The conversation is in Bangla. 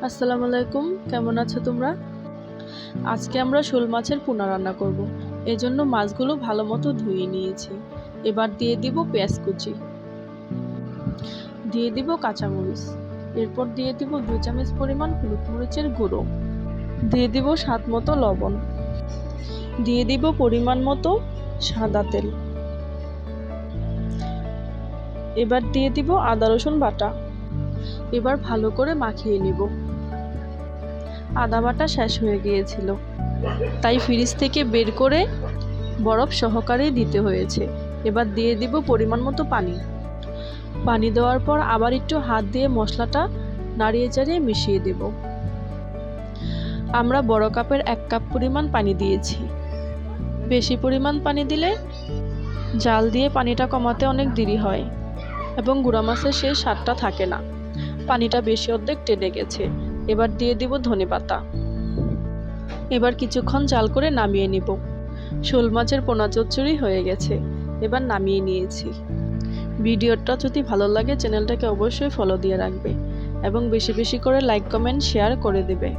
আসসালামু আলাইকুম, কেমন আছো তোমরা? আজকে আমরা শোল মাছের পোনা রান্না করব। এজন্য মাছগুলো ভালো মতো ধুয়ে নিয়েছি। এবার দিয়ে দিব পেঁয়াজ কুচি, দিয়ে দিব কাঁচামরিচ, এরপর দিয়ে দিব 2 চামচ পরিমাণ হলুদ মরিচের গুঁড়ো, দিয়ে দিব স্বাদ মতো লবণ, দিয়ে দিব পরিমাণ মতো সাদা তেল। এবার দিয়ে দিব আদা রসুন বাটা। এবার ভালো করে মাখিয়ে নিব। আদা বাটা শেষ হয়ে গিয়েছিল, তাই ফ্রিজ থেকে বের করে বরফ সহকারে দিতে হয়েছে। এবার দিয়ে দিব পরিমাণ মতো পানি। পানি দেওয়ার পর আবার একটু হাত দিয়ে মশলাটা নাড়িয়ে চাড়িয়ে মিশিয়ে দেব। আমরা বড় কাপের 1 কাপ পরিমাণ পানি দিয়েছি। বেশি পরিমাণ পানি দিলে জাল দিয়ে পানিটা কমাতে অনেক দেরি হয় এবং গুঁড়া মাছের সেই স্বাদটা থাকে না। পানিটা বেশি অর্ধেক টেনে গেছে। এবার দিয়ে দিব ধনেপাতা। এবার কিছুক্ষণ জাল করে নামিয়ে নিব। শোল মাছের পোনা চচ্চড়ি হয়ে গেছে। এবার নামিয়ে নিয়েছি। ভিডিওটা যদি ভালো লাগে চ্যানেলটাকে অবশ্যই ফলো দিয়ে রাখবে এবং বেশি বেশি করে লাইক কমেন্ট শেয়ার করে দেবে।